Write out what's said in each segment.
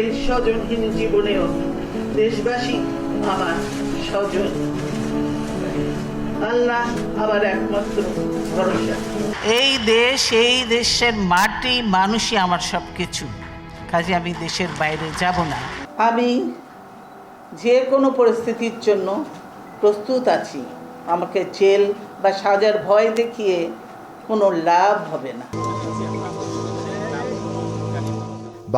এই স্বজনহীন জীবনেও দেশবাসী আমার স্বজন। আল্লাহ আমার একমাত্র ভরসা। এই দেশ, এই দেশের মাটি, মানুষই আমার সবকিছু। কাজে আমি দেশের বাইরে যাব না। আমি যে কোনো পরিস্থিতির জন্য প্রস্তুত আছি। আমাকে জেল বা সাজার ভয় দেখিয়ে কোনো লাভ হবে না।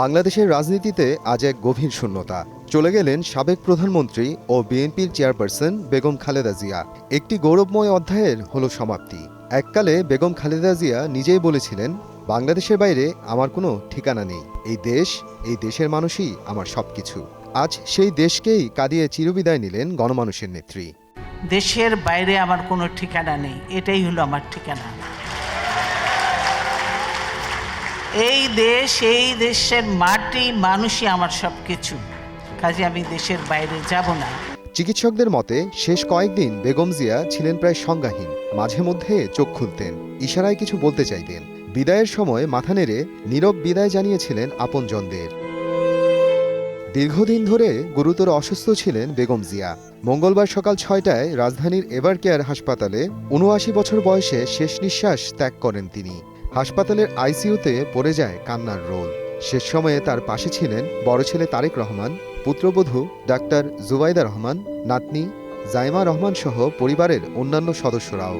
বাংলাদেশের রাজনীতিতে আজ এক গভীর শূন্যতা। চলে গেলেন সাবেক প্রধানমন্ত্রী ও বিএনপির চেয়ারপারসন বেগম খালেদা জিয়া। একটি গৌরবময় অধ্যায়ের হলো সমাপ্তি। এককালে বেগম খালেদা জিয়া নিজেই বলেছিলেন, বাংলাদেশের বাইরে আমার কোনো ঠিকানা নেই। এই দেশের মানুষই আমার সবকিছু। আজ সেই দেশকেই কাঁদিয়ে চিরবিদায় নিলেন গণমানুষের নেত্রী। দেশের বাইরে আমার কোনো ঠিকানা নেই, এটাই হলো আমার ঠিকানা। এই দেশ, এই দেশের মাটি, মানুষই আমার সবকিছু। কাজে আমি দেশের বাইরে যাব না। চিকিৎসকদের মতে শেষ কয়েকদিন বেগম জিয়া ছিলেন প্রায় সংজ্ঞাহীন। মাঝে মধ্যে চোখ খুলতেন, ইশারায় কিছু বলতে চাইতেন। বিদায়ের সময় মাথা নেড়ে নীরব বিদায় জানিয়েছিলেন আপনজনদের। দীর্ঘদিন ধরে গুরুতর অসুস্থ ছিলেন বেগম জিয়া। মঙ্গলবার সকাল ৬টায় রাজধানীর এভার কেয়ার হাসপাতালে ৭৯ বছর বয়সে শেষ নিঃশ্বাস ত্যাগ করেন তিনি। হাসপাতালের আইসিইউতে পড়ে যায় কান্নার রোল। শেষ সময়ে তার পাশে ছিলেন বড় ছেলে তারেক রহমান, পুত্রবধূ ডাক্তার জুবাইদা রহমান, নাতনি জাইমা রহমান সহ পরিবারের অন্যান্য সদস্যরাও।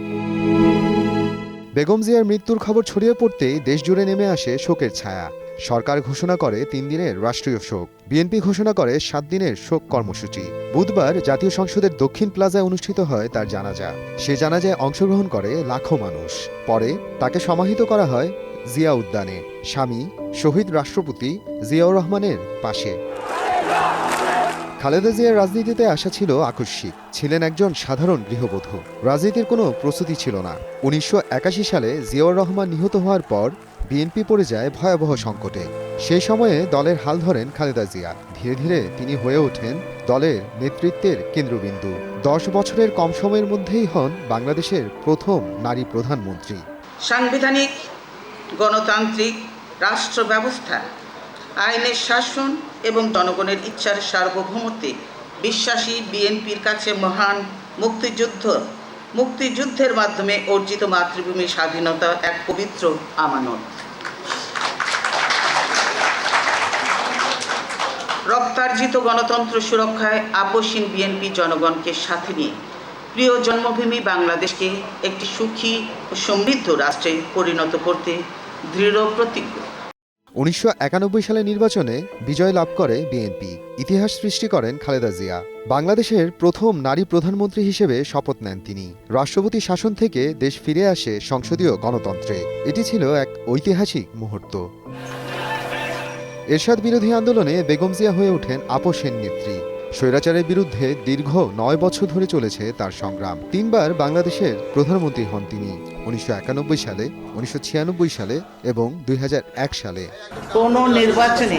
বেগম জিয়ার মৃত্যুর খবর ছড়িয়ে পড়তেই দেশজুড়ে নেমে আসে শোকের ছায়া। সরকার ঘোষণা করে ৩ দিনের রাষ্ট্রীয় শোক। বিএনপি ঘোষণা করে ৭ দিনের শোক কর্মসূচি। বুধবার জাতীয় সংসদের দক্ষিণ প্লাজায় অনুষ্ঠিত হয় তার জানাজা। সে জানাজায় অংশগ্রহণ করে লাখো মানুষ। পরে তাকে সমাহিত করা হয় জিয়া উদ্যানে, স্বামী শহীদ রাষ্ট্রপতি জিয়াউর রহমানের পাশে। খালেদা জিয়ার রাজনীতিতে আসা ছিল আকস্মিক। ছিলেন একজন সাধারণ গৃহবধূ। রাজনীতির কোনো প্রস্তুতি ছিল না। ১৯৮১ সালে জিয়াউর রহমান নিহত হওয়ার পর বিএনপি পড়ে যায় ভয়াবহ সংকটে। সেই সময়ে দলের হাল ধরেন খালেদা জিয়া। ধীরে ধীরে তিনি হয়ে ওঠেন দলের নেতৃত্বের কেন্দ্রবিন্দু। ১০ বছরের কম সময়ের মধ্যেই হন বাংলাদেশের প্রথম নারী প্রধানমন্ত্রী। সাংবিধানিক গণতান্ত্রিক রাষ্ট্র ব্যবস্থা, আইনের শাসন এবং জনগণের ইচ্ছার সার্বভৌমত্বে বিশ্বাসী বিএনপির কাছে মহান মুক্তিযুদ্ধের মাধ্যমে অর্জিত মাতৃভূমির স্বাধীনতা এক পবিত্র আমানত। রক্তার্জিত গণতন্ত্র সুরক্ষায় আপোষহীন বিএনপি জনগণকে সাথে নিয়ে প্রিয় জন্মভূমি বাংলাদেশকে একটি সুখী ও সমৃদ্ধ রাষ্ট্রে পরিণত করতে দৃঢ় প্রতিজ্ঞ। ১৯৯১ সালে নির্বাচনে বিজয় লাভ করে বিএনপি। ইতিহাস সৃষ্টি করেন খালেদা জিয়া। বাংলাদেশের প্রথম নারী প্রধানমন্ত্রী হিসেবে শপথ নেন তিনি। রাষ্ট্রপতি শাসন থেকে দেশ ফিরে আসে সংসদীয় গণতন্ত্রে। এটি ছিল এক ঐতিহাসিক মুহূর্ত। এরশাদ বিরোধী আন্দোলনে বেগম জিয়া হয়ে ওঠেন আপোষহীন নেত্রী। স্বৈরাচারের বিরুদ্ধে দীর্ঘ ৯ বছর ধরে চলেছে তার সংগ্রাম। ৩ বার বাংলাদেশের প্রধানমন্ত্রী হন তিনি, ১৯৯১ সালে, ১৯৯৬ সালে এবং ২০০১ সালে। কোন নির্বাচনে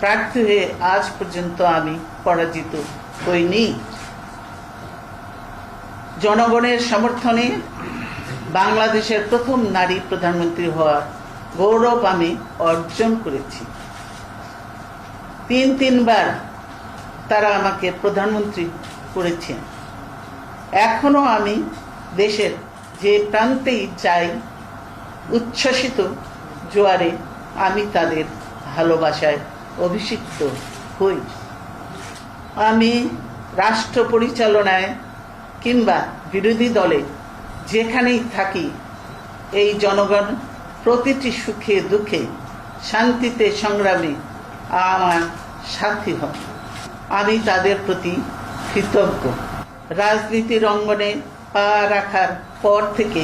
প্রার্থী হয়ে আজ পর্যন্ত আমি পরাজিত হইনি। জনগণের সমর্থনে বাংলাদেশের প্রথম নারী প্রধানমন্ত্রী হওয়ার গৌরব আমি অর্জন করেছি। তিনবার তারা আমাকে প্রধানমন্ত্রী করেছেন। এখনো আমি দেশের যে প্রান্তেই যাই, উচ্ছ্বসিত জোয়ারে আমি তাদের ভালোবাসায় অভিষিক্ত হই। আমি রাষ্ট্র পরিচালনায় কিংবা বিরোধী দলে যেখানেই থাকি, এই জনগণ প্রতিটি সুখে দুঃখে শান্তিতে সংগ্রামে আমার সাথী হন। আমি তাদের প্রতি কৃতজ্ঞ। রাজনীতির অঙ্গনে পা রাখার পর থেকে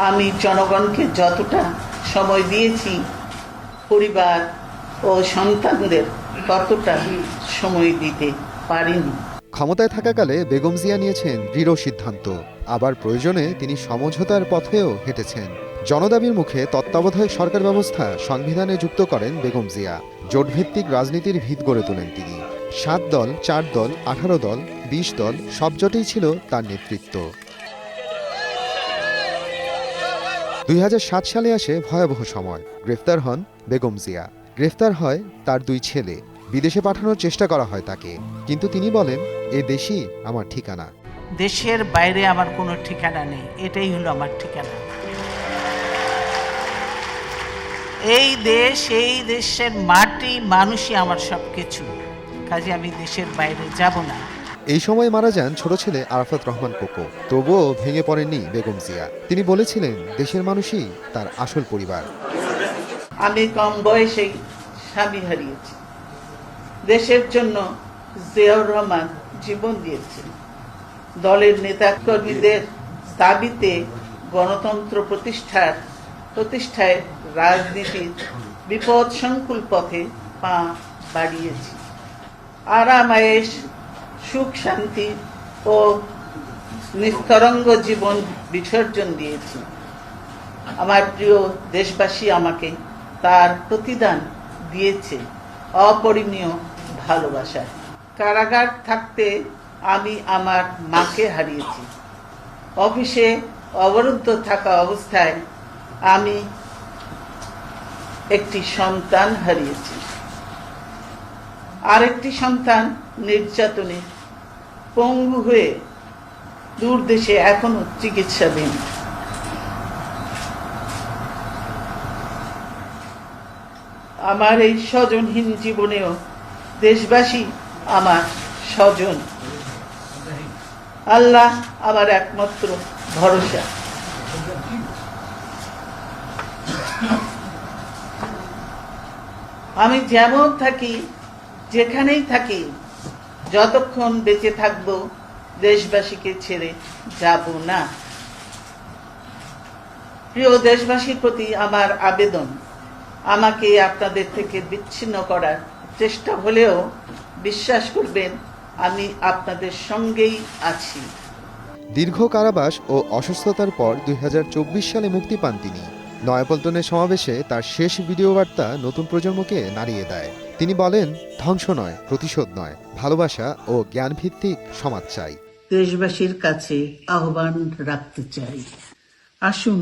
আমি জনগণকে যতটা সময় দিয়েছি, পরিবার ও সন্তানদের ততটা সময় দিতে পারিনি। ক্ষমতায় থাকাকালে বেগম জিয়া নিয়েছেন দৃঢ় সিদ্ধান্ত। আবার প্রয়োজনে তিনি সমঝোতার পথেও হেঁটেছেন। জনদাবির মুখে তত্ত্বাবধায়ক সরকার ব্যবস্থা সংবিধানে যুক্ত করেন বেগম জিয়া। জোটভিত্তিক রাজনীতির ভিত গড়ে তোলেন তিনি। ৭ দল, ৪ দল, ১৮ দল, ২০ দল সব জোটেই ছিল তার নেতৃত্ব। ২০০৭ সালে আসে ভয়াবহ সময়। গ্রেফতার হন বেগম জিয়া। গ্রেফতার হয় তার 2 ছেলে। বিদেশে পাঠানোর চেষ্টা করা হয় তাকে, কিন্তু তিনি বলেন এ দেশই আমার ঠিকানা। দেশের বাইরে আমার কোনো ঠিকানা নেই, এটাই হলো আমার ঠিকানা। এই দেশ, এই দেশের মাটি মানুষই আমার সব কিছু, কাজে আমি দেশের বাইরে যাব না। এই সময় মারা যান ছোট ছেলে আরাফাত রহমান কোকো। তবুও ভেঙে পড়েননি বেগম জিয়া। তিনি বলেছিলেন দেশের মানুষই তার আসল পরিবার। আমি কম বয়সেই স্বামী হারিয়েছি। দেশের জন্য জিয়াউর রহমান জীবন দিয়েছেন। দলের নেতাকর্মীদের দাবিতে গণতন্ত্র প্রতিষ্ঠায় রাজনীতির বিপদ সংকুল পথে পা বাড়িয়েছি। আরাম আয়েশ, সুখ শান্তি ও নিস্তরঙ্গ জীবন বিসর্জন দিয়েছি। আমার প্রিয় দেশবাসী আমাকে তার প্রতিদান দিয়েছে অপরিমেয় ভালোবাসায়। কারাগার থাকতে আমি আমার মাকে হারিয়েছি। অফিসে অবরুদ্ধ থাকা অবস্থায় আমি একটি সন্তান হারিয়েছি। আরেকটি সন্তান নির্যাতনে পঙ্গু হয়ে দূর দেশে এখনো চিকিৎসাধীন। আমার এই স্বজনহীন জীবনেও দেশবাসী আমার স্বজন। আল্লাহ আমার একমাত্র ভরসা। আমি যেমন থাকি, যেখানেই থাকি, যতক্ষণ বেঁচে থাকব দেশবাসীকে ছেড়ে যাব না। প্রিয় দেশবাসীর প্রতি আমার আবেদন, আমাকে আপনাদের থেকে বিচ্ছিন্ন করার চেষ্টা হলেও বিশ্বাস করবেন আমি আপনাদের সঙ্গেই আছি। দীর্ঘ কারাবাস ও অসুস্থতার পর 2024 সালে মুক্তি পান তিনি। নয়াপল্টনের সমাবেশে তার শেষ ভিডিও বার্তা নতুন প্রজন্মকে নাড়িয়ে দেয়। তিনি বলেন, ধ্বংস নয়, প্রতিশোধ নয়, ভালোবাসা ও জ্ঞানভিত্তিক সমাজ চাই। দেশবাসীর কাছে আহ্বান রাখতে চাই, আসুন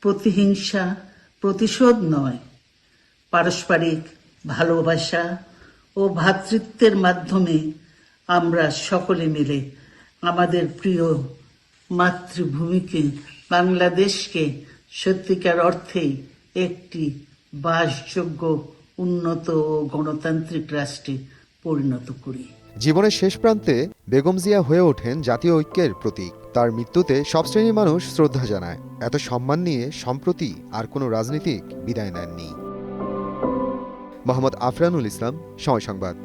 প্রতিহিংসা, প্রতিশোধ নয়, পারস্পরিক ভালোবাসা ও ভ্রাতৃত্বের মাধ্যমে আমরা সকলে মিলে আমাদের প্রিয় মাতৃভূমিকে, বাংলাদেশকে সত্যিকার অর্থেই একটি বাসযোগ্য, উন্নত ও গণতান্ত্রিক রাষ্ট্রে পরিণত করি। জীবনের শেষ প্রান্তে বেগম জিয়া হয়ে ওঠেন জাতীয় ঐক্যের প্রতীক। তার মৃত্যুতে সব শ্রেণীর মানুষ শ্রদ্ধা জানায়। এত সম্মান নিয়ে সম্প্রতি আর কোনো রাজনীতিক বিদায় নেননি। মোহাম্মদ আফরানুল ইসলাম, সময় সংবাদ।